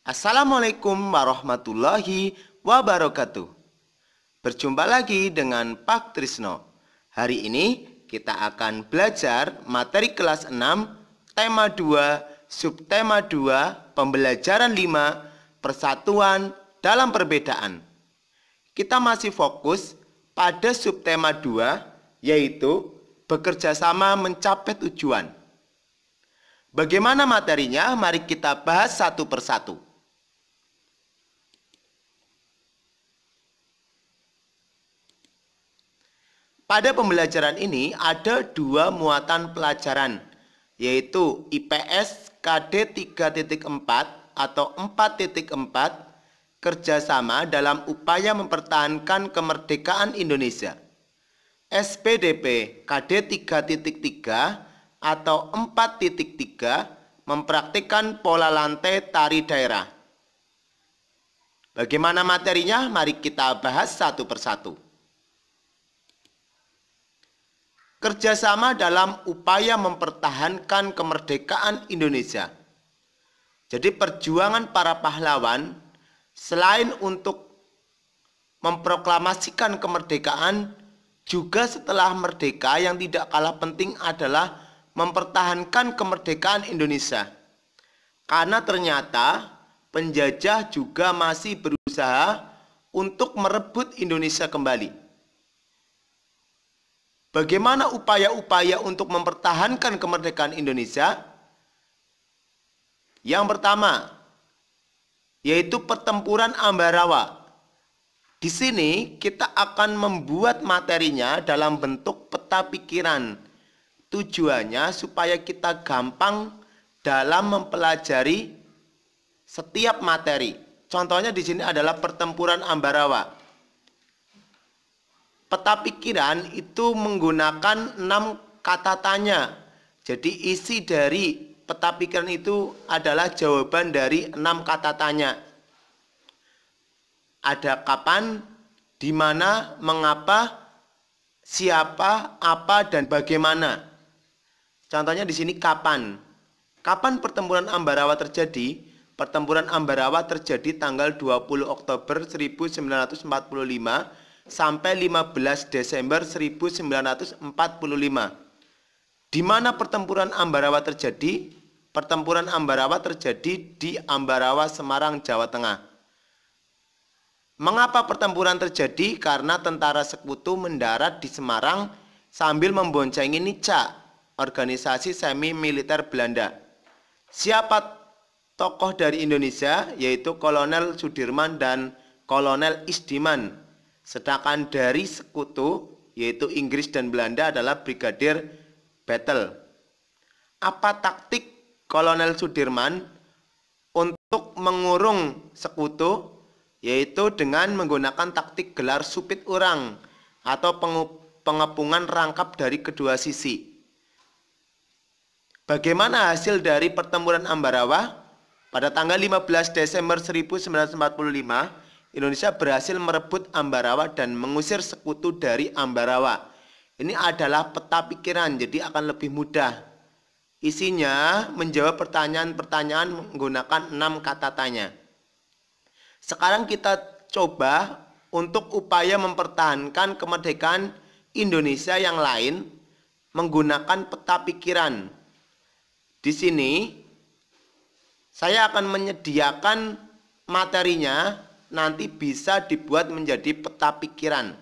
Assalamualaikum warahmatullahi wabarakatuh. Berjumpa lagi dengan Pak Trisno. Hari ini kita akan belajar materi kelas 6, tema 2, subtema 2, pembelajaran 5, persatuan dalam perbedaan. Kita masih fokus pada subtema 2, yaitu bekerja sama mencapai tujuan. Bagaimana materinya? Mari kita bahas satu persatu. Pada pembelajaran ini ada dua muatan pelajaran, yaitu IPS KD 3.4 atau 4.4, kerjasama dalam upaya mempertahankan kemerdekaan Indonesia. SPDP KD 3.3 atau 4.3, mempraktikkan pola lantai tari daerah. Bagaimana materinya? Mari kita bahas satu persatu. Kerjasama dalam upaya mempertahankan kemerdekaan Indonesia. Jadi perjuangan para pahlawan selain untuk memproklamasikan kemerdekaan, juga setelah merdeka yang tidak kalah penting adalah mempertahankan kemerdekaan Indonesia. Karena ternyata penjajah juga masih berusaha untuk merebut Indonesia kembali. Bagaimana upaya-upaya untuk mempertahankan kemerdekaan Indonesia? Yang pertama, yaitu pertempuran Ambarawa. Di sini kita akan membuat materinya dalam bentuk peta pikiran. Tujuannya supaya kita gampang dalam mempelajari setiap materi. Contohnya di sini adalah pertempuran Ambarawa. Peta pikiran itu menggunakan 6 kata tanya. Jadi isi dari peta pikiran itu adalah jawaban dari 6 kata tanya. Ada kapan, di mana, mengapa, siapa, apa, dan bagaimana. Contohnya di sini kapan. Kapan pertempuran Ambarawa terjadi? Pertempuran Ambarawa terjadi tanggal 20 Oktober 1945 sampai 15 Desember 1945. Di mana pertempuran Ambarawa terjadi? Pertempuran Ambarawa terjadi di Ambarawa, Semarang, Jawa Tengah. Mengapa pertempuran terjadi? Karena tentara sekutu mendarat di Semarang sambil memboncengi Nica, organisasi semi militer Belanda. Siapa tokoh dari Indonesia? Yaitu Kolonel Sudirman dan Kolonel Isdiman. Sedangkan dari sekutu, yaitu Inggris dan Belanda, adalah Brigadir Battle. Apa taktik Kolonel Sudirman untuk mengurung sekutu? Yaitu dengan menggunakan taktik gelar supit urang atau pengepungan rangkap dari kedua sisi. Bagaimana hasil dari pertempuran Ambarawa? Pada tanggal 15 Desember 1945, Indonesia berhasil merebut Ambarawa dan mengusir sekutu dari Ambarawa. Ini adalah peta pikiran, jadi akan lebih mudah. Isinya menjawab pertanyaan-pertanyaan menggunakan 6 kata tanya. Sekarang kita coba untuk upaya mempertahankan kemerdekaan Indonesia yang lain menggunakan peta pikiran. Di sini saya akan menyediakan materinya, nanti bisa dibuat menjadi peta pikiran.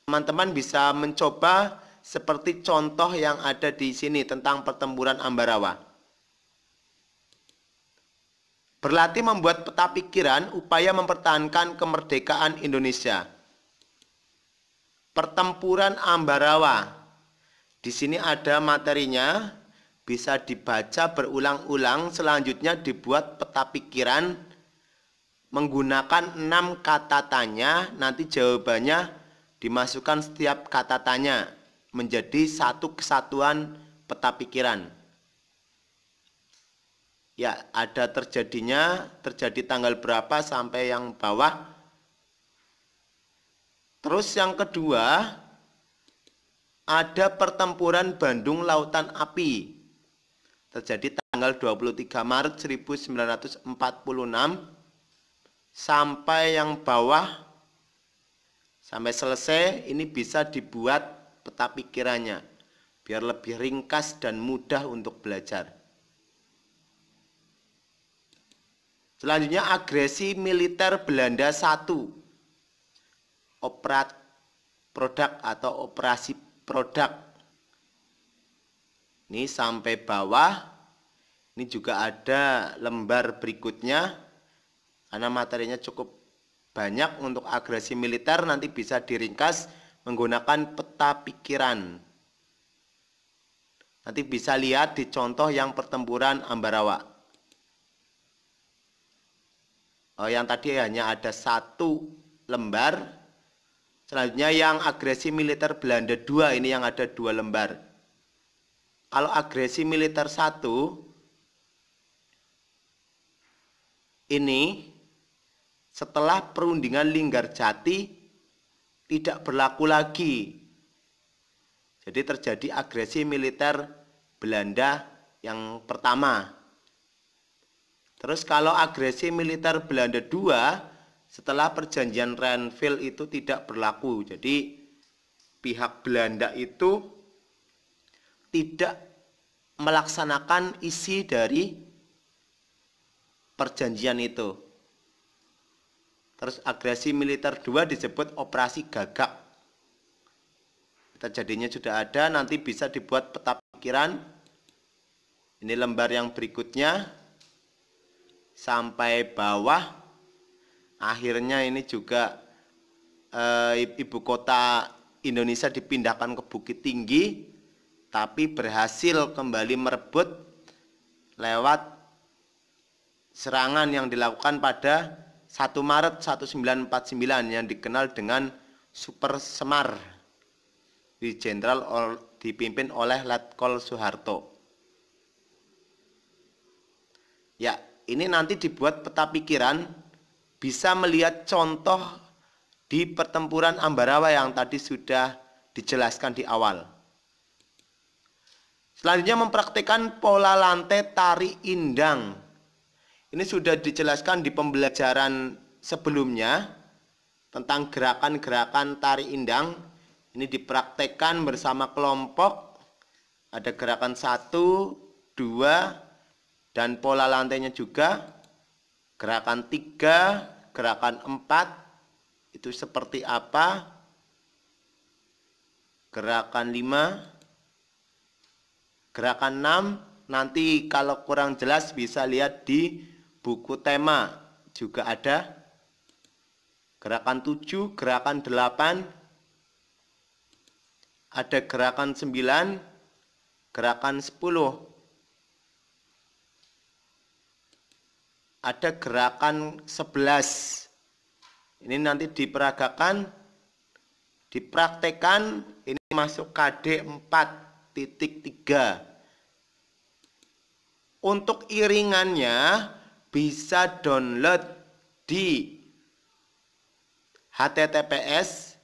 Teman-teman bisa mencoba seperti contoh yang ada di sini tentang pertempuran Ambarawa. Berlatih membuat peta pikiran upaya mempertahankan kemerdekaan Indonesia. Pertempuran Ambarawa. Di sini ada materinya, bisa dibaca berulang-ulang. Selanjutnya dibuat peta pikiran menggunakan 6 kata tanya, nanti jawabannya dimasukkan setiap kata tanya menjadi satu kesatuan peta pikiran. Ya, ada terjadi tanggal berapa sampai yang bawah. Terus yang kedua, ada pertempuran Bandung Lautan Api. Terjadi tanggal tanggal 23 Maret 1946 sampai yang bawah sampai selesai. Ini bisa dibuat peta pikirannya biar lebih ringkas dan mudah untuk belajar. Selanjutnya agresi militer Belanda 1. Produk atau operasi produk. Ini sampai bawah. Ini juga ada lembar berikutnya. Karena materinya cukup banyak untuk agresi militer, nanti bisa diringkas menggunakan peta pikiran. Nanti bisa lihat di contoh yang pertempuran Ambarawa. Yang tadi hanya ada 1 lembar. Selanjutnya yang agresi militer Belanda 2, ini yang ada 2 lembar. Kalau agresi militer 1, ini setelah perundingan Linggarjati tidak berlaku lagi. Jadi terjadi agresi militer Belanda yang pertama. Terus kalau agresi militer Belanda 2 setelah perjanjian Renville itu tidak berlaku. Jadi pihak Belanda itu tidak melaksanakan isi dari perjanjian itu. Terus agresi militer 2 disebut operasi Gagak. Terjadinya sudah ada, nanti bisa dibuat peta pikiran. Ini lembar yang berikutnya sampai bawah. Akhirnya ini juga ibu kota Indonesia dipindahkan ke Bukit Tinggi, tapi berhasil kembali merebut lewat serangan yang dilakukan pada 1 Maret 1949 yang dikenal dengan Super Semar. Di jenderal dipimpin oleh Letkol Soeharto. Ya, ini nanti dibuat peta pikiran, bisa melihat contoh di pertempuran Ambarawa yang tadi sudah dijelaskan di awal. Selanjutnya mempraktikkan pola lantai tari indang. Ini sudah dijelaskan di pembelajaran sebelumnya tentang gerakan-gerakan tari indang. Ini dipraktekkan bersama kelompok. Ada gerakan 1, 2, dan pola lantainya juga. Gerakan 3, gerakan 4, itu seperti apa? Gerakan 5, gerakan 6, nanti kalau kurang jelas bisa lihat di buku tema. Juga ada gerakan 7, gerakan 8, ada gerakan 9, gerakan 10, ada gerakan 11. Ini nanti diperagakan, dipraktekkan, ini masuk KD 4.3. Untuk iringannya bisa download di https://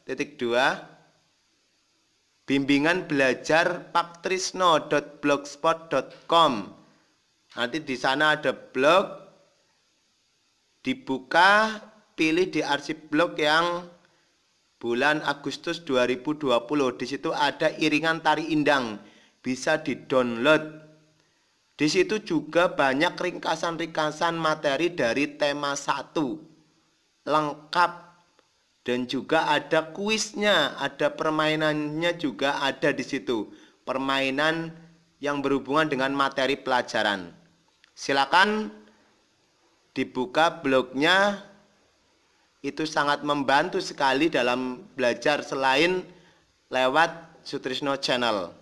bimbingan belajar paktrisno.blogspot.com. Nanti di sana ada blog, dibuka, pilih di arsip blog yang bulan Agustus 2020. Di situ ada iringan tari indang, bisa di-download. Di situ juga banyak ringkasan-ringkasan materi dari tema 1. Lengkap. Dan juga ada kuisnya, ada permainannya juga ada di situ. Permainan yang berhubungan dengan materi pelajaran. Silakan dibuka blognya, itu sangat membantu sekali dalam belajar selain lewat Sutrisno Channel.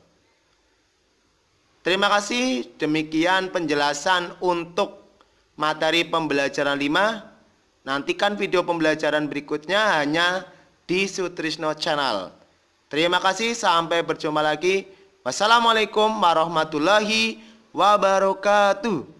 Terima kasih, demikian penjelasan untuk materi pembelajaran 5. Nantikan video pembelajaran berikutnya hanya di Sutrisno Channel. Terima kasih, sampai berjumpa lagi. Wassalamualaikum warahmatullahi wabarakatuh.